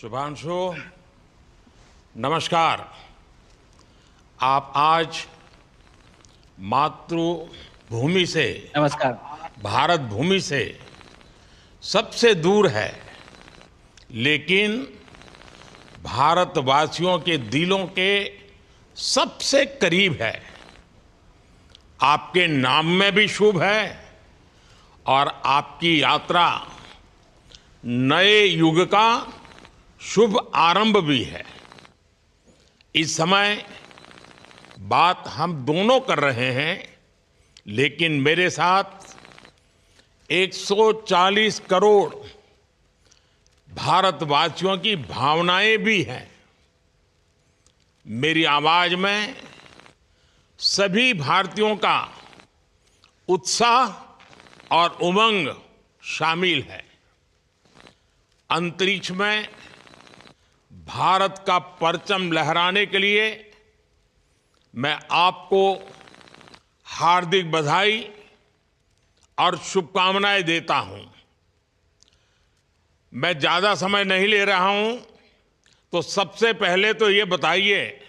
शुभांशु, नमस्कार। आप आज मातृभूमि से, नमस्कार। भारत भूमि से सबसे दूर है, लेकिन भारतवासियों के दिलों के सबसे करीब है। आपके नाम में भी शुभ है और आपकी यात्रा नए युग का शुभ आरंभ भी है। इस समय बात हम दोनों कर रहे हैं, लेकिन मेरे साथ 140 करोड़ भारतवासियों की भावनाएं भी हैं। मेरी आवाज में सभी भारतीयों का उत्साह और उमंग शामिल है। अंतरिक्ष में भारत का परचम लहराने के लिए मैं आपको हार्दिक बधाई और शुभकामनाएं देता हूं। मैं ज्यादा समय नहीं ले रहा हूं, तो सबसे पहले तो ये बताइए,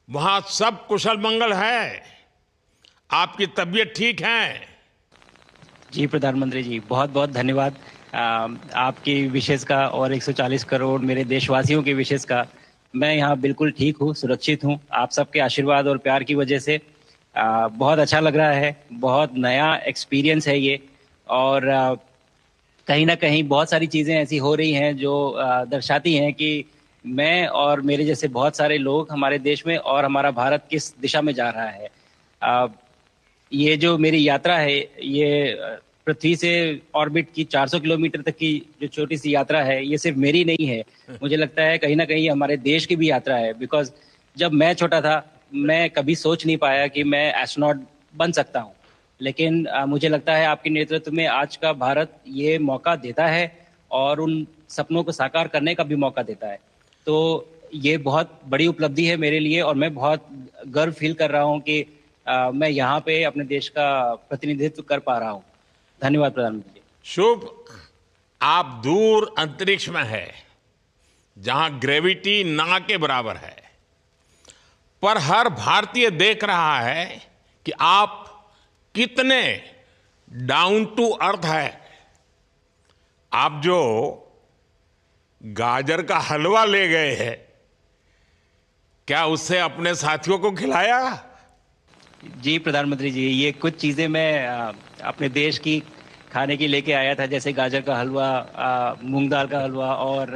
वहां सब कुशल मंगल है? आपकी तबीयत ठीक है? जी प्रधानमंत्री जी, बहुत बहुत धन्यवाद आपकी विशेष का और 140 करोड़ मेरे देशवासियों की विशेष का। मैं यहाँ बिल्कुल ठीक हूँ, सुरक्षित हूँ। आप सबके आशीर्वाद और प्यार की वजह से बहुत अच्छा लग रहा है। बहुत नया एक्सपीरियंस है ये, और कहीं ना कहीं बहुत सारी चीज़ें ऐसी हो रही हैं जो दर्शाती हैं कि मैं और मेरे जैसे बहुत सारे लोग हमारे देश में और हमारा भारत किस दिशा में जा रहा है। ये जो मेरी यात्रा है, ये पृथ्वी से ऑर्बिट की 400 किलोमीटर तक की जो छोटी सी यात्रा है, ये सिर्फ मेरी नहीं है। मुझे लगता है कहीं ना कहीं हमारे देश की भी यात्रा है। बिकॉज जब मैं छोटा था, मैं कभी सोच नहीं पाया कि मैं एस्ट्रोनॉट बन सकता हूँ, लेकिन मुझे लगता है आपके नेतृत्व में आज का भारत ये मौका देता है और उन सपनों को साकार करने का भी मौका देता है। तो ये बहुत बड़ी उपलब्धि है मेरे लिए, और मैं बहुत गर्व फील कर रहा हूँ कि मैं यहाँ पे अपने देश का प्रतिनिधित्व कर पा रहा हूँ। धन्यवाद प्रधानमंत्री जी। शुभ। आप दूर अंतरिक्ष में है, जहां ग्रेविटी ना के बराबर है, पर हर भारतीय देख रहा है कि आप कितने डाउन टू अर्थ है। आप जो गाजर का हलवा ले गए हैं, क्या उससे अपने साथियों को खिलाया? जी प्रधानमंत्री जी, ये कुछ चीज़ें मैं अपने देश की खाने की लेके आया था, जैसे गाजर का हलवा, मूंग दाल का हलवा और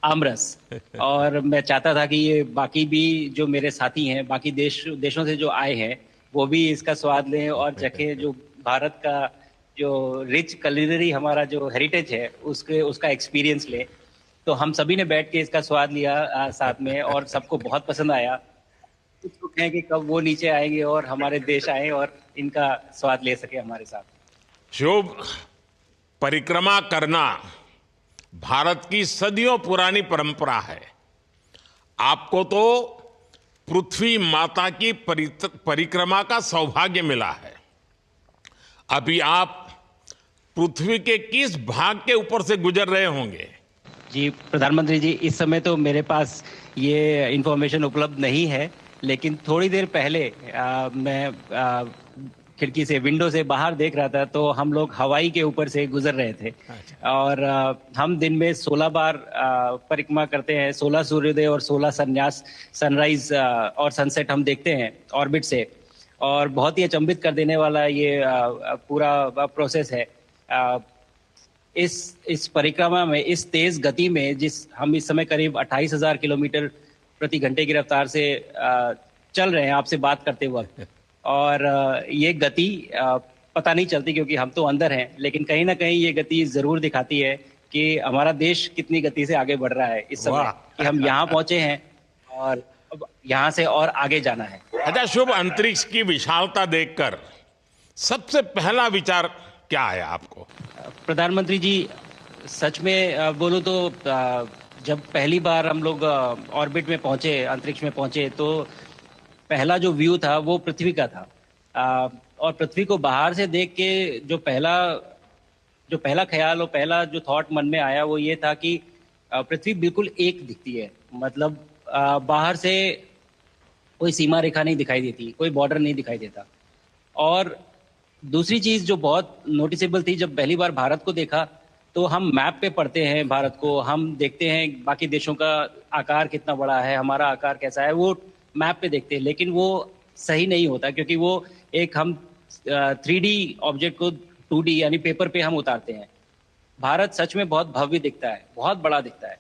आमरस। और मैं चाहता था कि ये बाकी भी जो मेरे साथी हैं, बाकी देशों से जो आए हैं, वो भी इसका स्वाद लें और चखें। जो भारत का जो रिच कलिनरी हमारा जो हेरिटेज है, उसका एक्सपीरियंस लें। तो हम सभी ने बैठ के इसका स्वाद लिया साथ में, और सबको बहुत पसंद आया। कुछ लोग हैं कि कब वो नीचे आएंगे और हमारे देश आए और इनका स्वाद ले सके हमारे साथ। शुभ। परिक्रमा करना भारत की सदियों पुरानी परंपरा है। आपको तो पृथ्वी माता की परिक्रमा का सौभाग्य मिला है। अभी आप पृथ्वी के किस भाग के ऊपर से गुजर रहे होंगे? जी प्रधानमंत्री जी, इस समय तो मेरे पास ये इंफॉर्मेशन उपलब्ध नहीं है, लेकिन थोड़ी देर पहले मैं खिड़की से, विंडो से बाहर देख रहा था, तो हम लोग हवाई के ऊपर से गुजर रहे थे। और हम दिन में 16 बार परिक्रमा करते हैं। 16 सूर्योदय और 16 संन्यास, सनराइज और सनसेट हम देखते हैं ऑर्बिट से। और बहुत ही अचंभित कर देने वाला ये पूरा प्रोसेस है। इस परिक्रमा में, इस तेज गति में, जिस हम इस समय करीब 28,000 किलोमीटर प्रति घंटे की रफ्तार से चल रहे हैं आपसे बात करते वक्त, और ये गति पता नहीं चलती क्योंकि हम तो अंदर हैं, लेकिन कहीं ना कहीं ये गति जरूर दिखाती है कि हमारा देश कितनी गति से आगे बढ़ रहा है इस समय, कि हम यहाँ पहुंचे हैं और अब यहाँ से और आगे जाना है। अच्छा शुभ, अंतरिक्ष की विशालता देखकर सबसे पहला विचार क्या आया आपको? प्रधानमंत्री जी, सच में बोलूं तो जब पहली बार हम लोग ऑर्बिट में पहुंचे, अंतरिक्ष में पहुंचे, तो पहला जो व्यू था वो पृथ्वी का था। और पृथ्वी को बाहर से देख के जो पहला जो पहला ख्याल और पहला जो थॉट मन में आया वो ये था कि पृथ्वी बिल्कुल एक दिखती है। मतलब बाहर से कोई सीमा रेखा नहीं दिखाई देती, कोई बॉर्डर नहीं दिखाई देता। और दूसरी चीज जो बहुत नोटिसेबल थी, जब पहली बार भारत को देखा तो हम मैप पे पढ़ते हैं भारत को, हम देखते हैं बाकी देशों का आकार कितना बड़ा है, हमारा आकार कैसा है, वो मैप पे देखते हैं। लेकिन वो सही नहीं होता, क्योंकि वो एक हम 3D ऑब्जेक्ट को 2D यानी पेपर पे हम उतारते हैं। भारत सच में बहुत भव्य दिखता है, बहुत बड़ा दिखता है,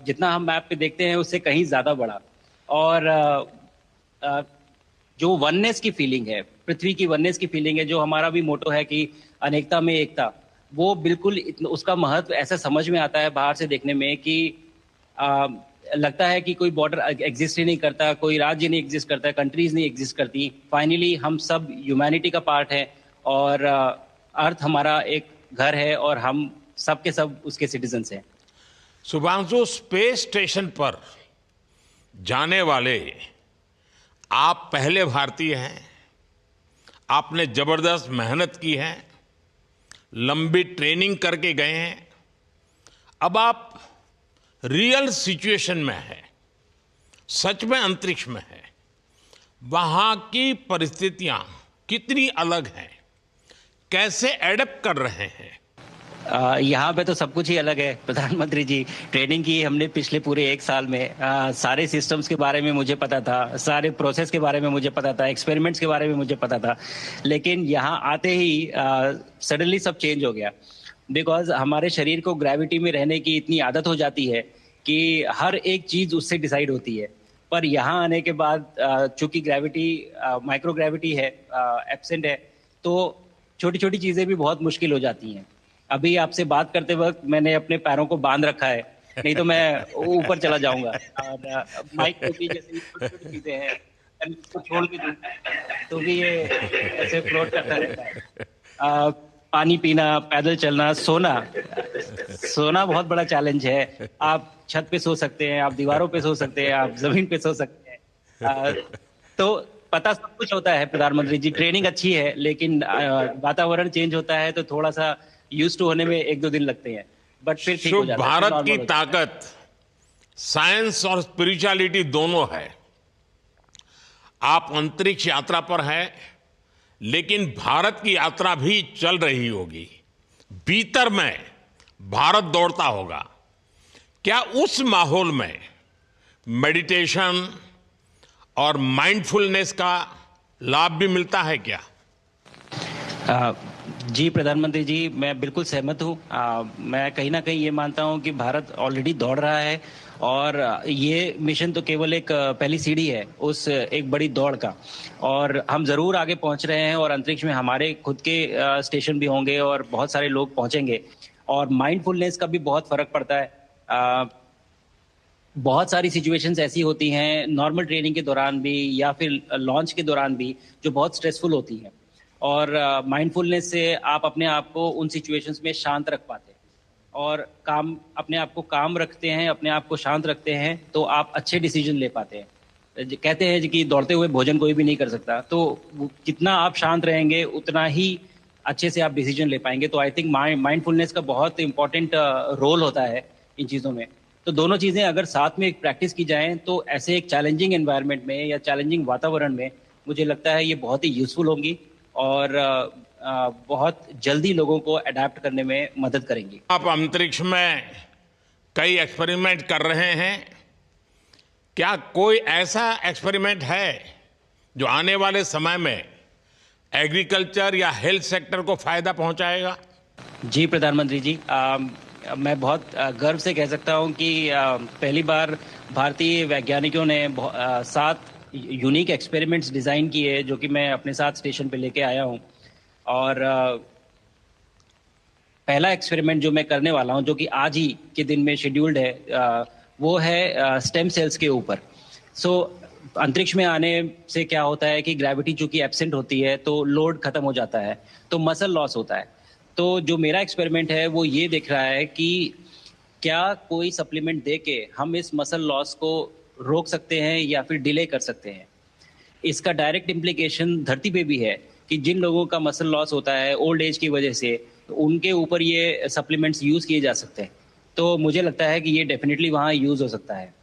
जितना हम मैप पे देखते हैं उससे कहीं ज्यादा बड़ा। और अ, जो वननेस की फीलिंग है, पृथ्वी की वननेस की फीलिंग है, जो हमारा भी मोटो है कि अनेकता में एकता, वो बिल्कुल उसका महत्व ऐसा समझ में आता है बाहर से देखने में कि आ, लगता है कि कोई बॉर्डर एग्जिस्ट ही नहीं करता, कोई राज्य नहीं एग्जिस्ट करता, कंट्रीज नहीं एग्जिस्ट करती। फाइनली हम सब ह्यूमैनिटी का पार्ट है, और अर्थ हमारा एक घर है, और हम सब के सब उसके सिटीजन्स हैं। शुभांशु, स्पेस स्टेशन पर जाने वाले आप पहले भारतीय हैं। आपने जबरदस्त मेहनत की है, लंबी ट्रेनिंग करके गए हैं। अब आप रियल सिचुएशन में हैं, सच में अंतरिक्ष में हैं। वहां की परिस्थितियां कितनी अलग हैं, कैसे एडप्ट कर रहे हैं? यहाँ पे तो सब कुछ ही अलग है प्रधानमंत्री जी। ट्रेनिंग की हमने पिछले पूरे एक साल में, सारे सिस्टम्स के बारे में मुझे पता था, सारे प्रोसेस के बारे में मुझे पता था, एक्सपेरिमेंट्स के बारे में मुझे पता था। लेकिन यहाँ आते ही सडनली सब चेंज हो गया, बिकॉज हमारे शरीर को ग्रेविटी में रहने की इतनी आदत हो जाती है कि हर एक चीज उससे डिसाइड होती है। पर यहाँ आने के बाद चूंकि ग्रेविटी माइक्रो ग्रेविटी है, एब्सेंट है, तो छोटी छोटी चीजें भी बहुत मुश्किल हो जाती हैं। अभी आपसे बात करते वक्त मैंने अपने पैरों को बांध रखा है, नहीं तो मैं ऊपर चला जाऊंगा। और माइक पे भी जैसे छोटी छोटी चीजें हैं, अगर इसको छोड़ भी दूं तो भी ये ऐसे फ्लोट करता रहता है। पानी पीना, पैदल चलना, सोना, सोना बहुत बड़ा चैलेंज है। आप छत पे सो सकते हैं, आप दीवारों पे सो सकते हैं, आप जमीन पे सो सकते हैं। तो पता सब कुछ होता है प्रधानमंत्री जी, ट्रेनिंग अच्छी है, लेकिन वातावरण चेंज होता है तो थोड़ा सा यूज टू होने में 1-2 दिन लगते हैं, बट फिर ठीक हो शुभ, जाता है, फिर भारत नॉर्मल की हो जाता है। ताकत साइंस और स्पिरिचुअलिटी दोनों है। आप अंतरिक्ष यात्रा पर हैं, लेकिन भारत की यात्रा भी चल रही होगी। भीतर में भारत दौड़ता होगा। क्या उस माहौल में मेडिटेशन और माइंडफुलनेस का लाभ भी मिलता है क्या? अ, जी प्रधानमंत्री जी, मैं बिल्कुल सहमत हूँ। मैं कहीं ना कहीं ये मानता हूँ कि भारत ऑलरेडी दौड़ रहा है, और ये मिशन तो केवल एक पहली सीढ़ी है उस एक बड़ी दौड़ का। और हम जरूर आगे पहुंच रहे हैं, और अंतरिक्ष में हमारे खुद के स्टेशन भी होंगे और बहुत सारे लोग पहुंचेंगे। और माइंडफुलनेस का भी बहुत फर्क पड़ता है। बहुत सारी सिचुएशंस ऐसी होती हैं नॉर्मल ट्रेनिंग के दौरान भी, या फिर लॉन्च के दौरान भी, जो बहुत स्ट्रेसफुल होती हैं। और माइंडफुलनेस से आप अपने आप को उन सिचुएशंस में शांत रख पाते हैं, और काम अपने आप को काम रखते हैं, अपने आप को शांत रखते हैं, तो आप अच्छे डिसीजन ले पाते हैं। कहते हैं कि दौड़ते हुए भोजन कोई भी नहीं कर सकता, तो जितना आप शांत रहेंगे उतना ही अच्छे से आप डिसीजन ले पाएंगे। तो आई थिंक माइंडफुलनेस का बहुत इंपॉर्टेंट रोल होता है इन चीज़ों में। तो दोनों चीज़ें अगर साथ में प्रैक्टिस की जाएं तो ऐसे एक चैलेंजिंग एनवायरनमेंट में या चैलेंजिंग वातावरण में मुझे लगता है ये बहुत ही यूजफुल होंगी, और बहुत जल्दी लोगों को अडेप्ट करने में मदद करेंगी। आप अंतरिक्ष में कई एक्सपेरिमेंट कर रहे हैं। क्या कोई ऐसा एक्सपेरिमेंट है जो आने वाले समय में एग्रीकल्चर या हेल्थ सेक्टर को फायदा पहुंचाएगा? जी प्रधानमंत्री जी, मैं बहुत गर्व से कह सकता हूं कि पहली बार भारतीय वैज्ञानिकों ने 7 यूनिक एक्सपेरिमेंट्स डिज़ाइन किए, जो कि मैं अपने साथ स्टेशन पे लेके आया हूं। और पहला एक्सपेरिमेंट जो मैं करने वाला हूं, जो कि आज ही के दिन में शेड्यूल्ड है, वो है स्टेम सेल्स के ऊपर। सो अंतरिक्ष में आने से क्या होता है कि ग्रेविटी चूंकि एब्सेंट होती है तो लोड खत्म हो जाता है, तो मसल लॉस होता है। तो जो मेरा एक्सपेरिमेंट है वो ये देख रहा है कि क्या कोई सप्लीमेंट दे के हम इस मसल लॉस को रोक सकते हैं या फिर डिले कर सकते हैं। इसका डायरेक्ट इम्प्लीकेशन धरती पे भी है कि जिन लोगों का मसल लॉस होता है ओल्ड एज की वजह से, उनके ऊपर ये सप्लीमेंट्स यूज़ किए जा सकते हैं। तो मुझे लगता है कि ये डेफिनेटली वहाँ यूज़ हो सकता है।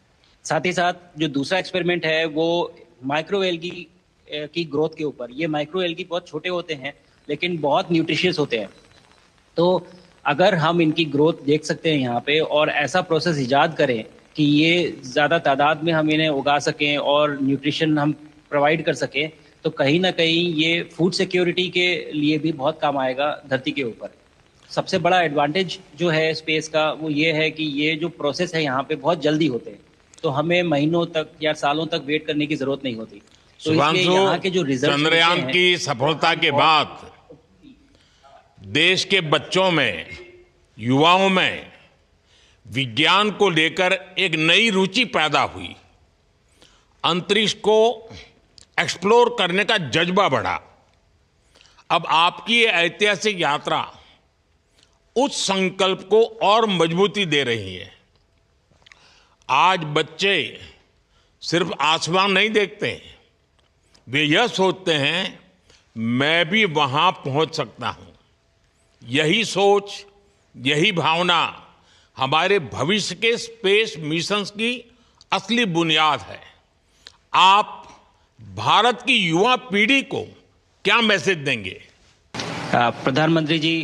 साथ ही साथ जो दूसरा एक्सपेरिमेंट है वो माइक्रो एल्गी की ग्रोथ के ऊपर। ये माइक्रो एल्गी बहुत छोटे होते हैं लेकिन बहुत न्यूट्रिशियस होते हैं। तो अगर हम इनकी ग्रोथ देख सकते हैं यहाँ पे और ऐसा प्रोसेस इजाद करें कि ये ज़्यादा तादाद में हम इन्हें उगा सकें और न्यूट्रिशन हम प्रोवाइड कर सकें, तो कहीं ना कहीं ये फूड सिक्योरिटी के लिए भी बहुत काम आएगा धरती के ऊपर। सबसे बड़ा एडवांटेज जो है स्पेस का वो ये है कि ये जो प्रोसेस है यहाँ पे बहुत जल्दी होते हैं, तो हमें महीनों तक या सालों तक वेट करने की जरूरत नहीं होती। तो इसलिए शुभांशु, यहाँ के जो रिजल्ट चंद्रयान की सफलता के बाद देश के बच्चों में, युवाओं में विज्ञान को लेकर एक नई रुचि पैदा हुई। अंतरिक्ष को एक्सप्लोर करने का जज्बा बढ़ा। अब आपकी ये ऐतिहासिक यात्रा उस संकल्प को और मजबूती दे रही है। आज बच्चे सिर्फ आसमान नहीं देखते, वे यह सोचते हैं मैं भी वहां पहुंच सकता हूं। यही सोच, यही भावना हमारे भविष्य के स्पेस मिशंस की असली बुनियाद है। आप भारत की युवा पीढ़ी को क्या मैसेज देंगे? प्रधानमंत्री जी,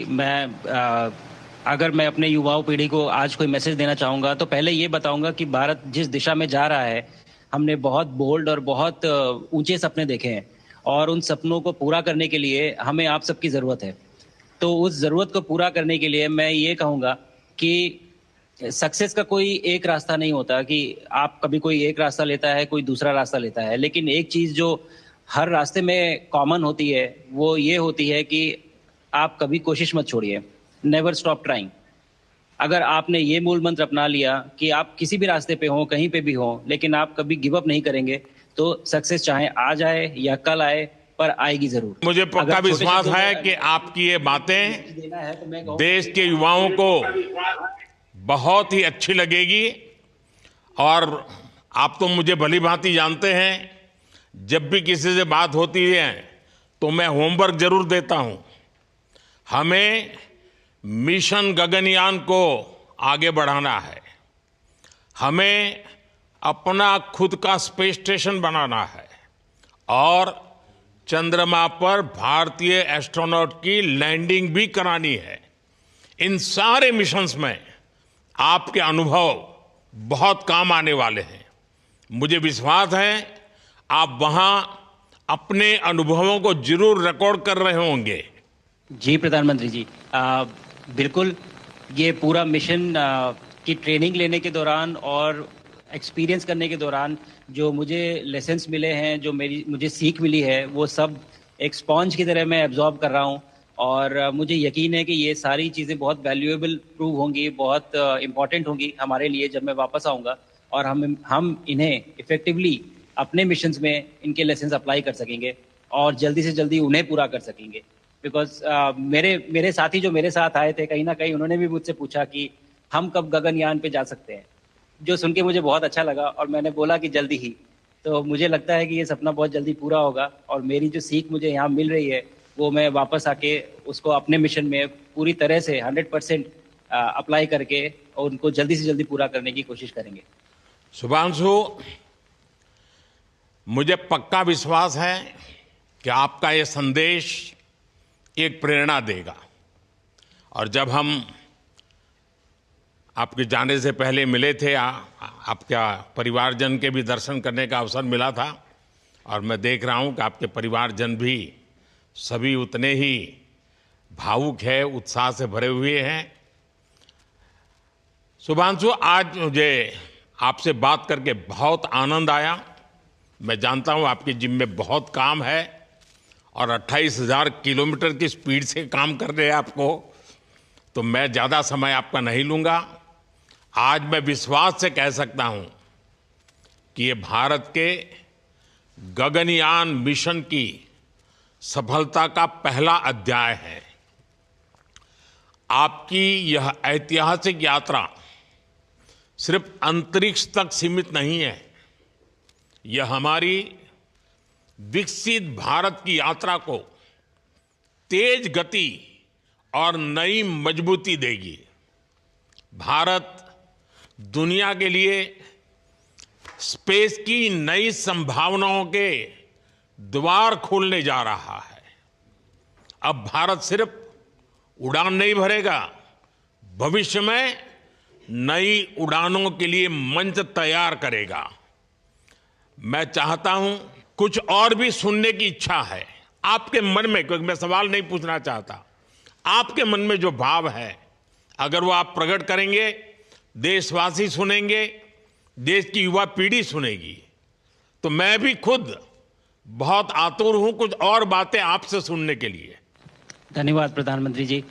अगर मैं अपने युवाओं पीढ़ी को आज कोई मैसेज देना चाहूँगा तो पहले ये बताऊँगा कि भारत जिस दिशा में जा रहा है, हमने बहुत बोल्ड और बहुत ऊंचे सपने देखे हैं और उन सपनों को पूरा करने के लिए हमें आप सबकी ज़रूरत है। तो उस ज़रूरत को पूरा करने के लिए मैं ये कहूँगा कि सक्सेस का कोई एक रास्ता नहीं होता कि आप कभी कोई एक रास्ता लेता है, कोई दूसरा रास्ता लेता है, लेकिन एक चीज़ जो हर रास्ते में कॉमन होती है वो ये होती है कि आप कभी कोशिश मत छोड़िए, नेवर स्टॉप ट्राइंग। अगर आपने ये मूल मंत्र अपना लिया कि आप किसी भी रास्ते पे हो, कहीं पे भी हो, लेकिन आप कभी गिव अप नहीं करेंगे, तो सक्सेस चाहे आज आए या कल आए पर आएगी जरूर। मुझे पक्का विश्वास है कि आपकी ये बातें देश के युवाओं को बहुत ही अच्छी लगेगी। और आप तो मुझे भली भांति जानते हैं, जब भी किसी से बात होती है तो मैं होमवर्क जरूर देता हूं। हमें मिशन गगनयान को आगे बढ़ाना है, हमें अपना खुद का स्पेस स्टेशन बनाना है और चंद्रमा पर भारतीय एस्ट्रोनॉट की लैंडिंग भी करानी है। इन सारे मिशंस में आपके अनुभव बहुत काम आने वाले हैं। मुझे विश्वास है आप वहां अपने अनुभवों को जरूर रिकॉर्ड कर रहे होंगे। जी प्रधानमंत्री जी, बिल्कुल। ये पूरा मिशन की ट्रेनिंग लेने के दौरान और एक्सपीरियंस करने के दौरान जो मुझे लेसन्स मिले हैं, जो मुझे सीख मिली है, वो सब एक स्पॉन्ज की तरह मैं एब्जॉर्ब कर रहा हूँ। और मुझे यकीन है कि ये सारी चीज़ें बहुत वैल्यूएबल प्रूव होंगी, बहुत इम्पॉर्टेंट होंगी हमारे लिए जब मैं वापस आऊँगा और हम इन्हें इफ़ेक्टिवली अपने मिशंस में इनके लेसन्स अप्लाई कर सकेंगे और जल्दी से जल्दी उन्हें पूरा कर सकेंगे। बिकॉज मेरे साथी जो मेरे साथ आए थे, कहीं ना कहीं उन्होंने भी मुझसे पूछा कि हम कब गगनयान पे जा सकते हैं, जो सुन के मुझे बहुत अच्छा लगा और मैंने बोला कि जल्दी ही। तो मुझे लगता है कि ये सपना बहुत जल्दी पूरा होगा और मेरी जो सीख मुझे यहाँ मिल रही है वो मैं वापस आके उसको अपने मिशन में पूरी तरह से 100% अप्लाई करके और उनको जल्दी से जल्दी पूरा करने की कोशिश करेंगे। शुभांशु, मुझे पक्का विश्वास है कि आपका ये संदेश एक प्रेरणा देगा। और जब हम आपके जाने से पहले मिले थे, आपका परिवारजन के भी दर्शन करने का अवसर मिला था और मैं देख रहा हूँ कि आपके परिवारजन भी सभी उतने ही भावुक है, उत्साह से भरे हुए हैं। शुभांशु, आज मुझे आपसे बात करके बहुत आनंद आया। मैं जानता हूँ आपकी जिम में बहुत काम है और 28,000 किलोमीटर की स्पीड से काम कर रहे हैं आपको, तो मैं ज़्यादा समय आपका नहीं लूँगा। आज मैं विश्वास से कह सकता हूँ कि ये भारत के गगनयान मिशन की सफलता का पहला अध्याय है। आपकी यह ऐतिहासिक यात्रा सिर्फ अंतरिक्ष तक सीमित नहीं है, यह हमारी विकसित भारत की यात्रा को तेज गति और नई मजबूती देगी। भारत दुनिया के लिए स्पेस की नई संभावनाओं के द्वार खोलने जा रहा है। अब भारत सिर्फ उड़ान नहीं भरेगा, भविष्य में नई उड़ानों के लिए मंच तैयार करेगा। मैं चाहता हूं, कुछ और भी सुनने की इच्छा है आपके मन में, क्योंकि मैं सवाल नहीं पूछना चाहता, आपके मन में जो भाव है अगर वो आप प्रकट करेंगे, देशवासी सुनेंगे, देश की युवा पीढ़ी सुनेगी, तो मैं भी खुद बहुत आतुर हूं कुछ और बातें आपसे सुनने के लिए। धन्यवाद प्रधानमंत्री जी।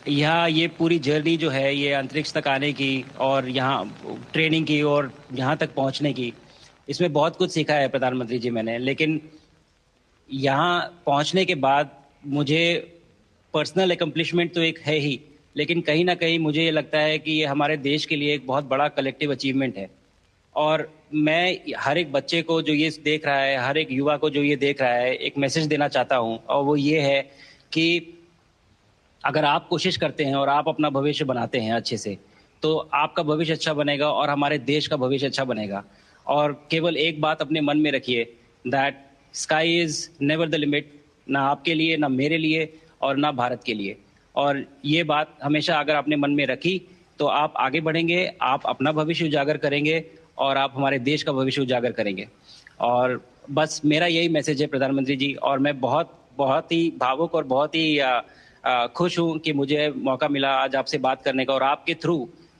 यहाँ ये पूरी जर्नी जो है, ये अंतरिक्ष तक आने की और यहाँ ट्रेनिंग की और यहाँ तक पहुँचने की, इसमें बहुत कुछ सीखा है प्रधानमंत्री जी मैंने। लेकिन यहाँ पहुँचने के बाद मुझे पर्सनल एकम्प्लिशमेंट तो एक है ही, लेकिन कहीं ना कहीं मुझे ये लगता है कि ये हमारे देश के लिए एक बहुत बड़ा कलेक्टिव अचीवमेंट है। और मैं हर एक बच्चे को जो ये देख रहा है, हर एक युवा को जो ये देख रहा है, एक मैसेज देना चाहता हूँ, और वो ये है कि अगर आप कोशिश करते हैं और आप अपना भविष्य बनाते हैं अच्छे से, तो आपका भविष्य अच्छा बनेगा और हमारे देश का भविष्य अच्छा बनेगा। और केवल एक बात अपने मन में रखिए, that sky is never the limit, ना आपके लिए, ना मेरे लिए और ना भारत के लिए। और ये बात हमेशा अगर आपने मन में रखी तो आप आगे बढ़ेंगे, आप अपना भविष्य उजागर करेंगे और आप हमारे देश का भविष्य उजागर करेंगे। और बस मेरा यही मैसेज है प्रधानमंत्री जी। और मैं बहुत ही भावुक और बहुत ही खुश हूं कि मुझे मौका मिला आज आपसे बात करने का और आपके थ्रू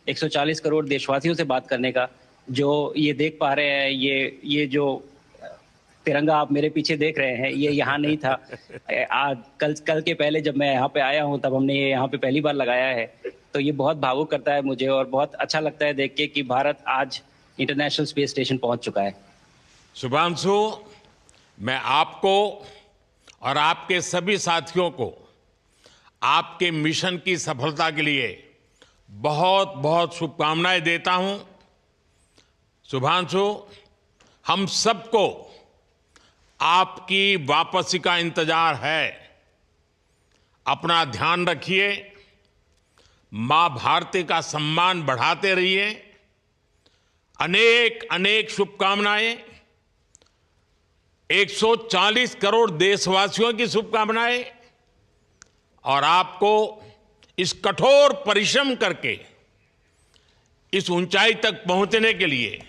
140 करोड़ देशवासियों से बात करने का। जो ये देख पा रहे हैं, ये जो तिरंगा आप मेरे पीछे देख रहे हैं, ये यहाँ नहीं था। आज कल के पहले जब मैं यहाँ पे आया हूँ तब हमने ये यहाँ पे पहली बार लगाया है। तो ये बहुत भावुक करता है मुझे और बहुत अच्छा लगता है देख के कि भारत आज इंटरनेशनल स्पेस स्टेशन पहुंच चुका है। शुभांशु, मैं आपको और आपके सभी साथियों को आपके मिशन की सफलता के लिए बहुत बहुत शुभकामनाएं देता हूं। शुभांशु, हम सबको आपकी वापसी का इंतजार है। अपना ध्यान रखिए, मां भारती का सम्मान बढ़ाते रहिए। अनेक अनेक शुभकामनाएं, 140 करोड़ देशवासियों की शुभकामनाएं, और आपको इस कठोर परिश्रम करके इस ऊंचाई तक पहुंचने के लिए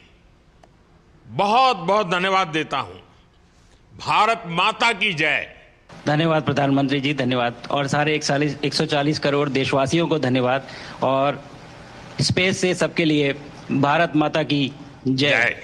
बहुत बहुत धन्यवाद देता हूं। भारत माता की जय। धन्यवाद प्रधानमंत्री जी, धन्यवाद। और सारे 140 करोड़ देशवासियों को धन्यवाद। और स्पेस से सबके लिए भारत माता की जय।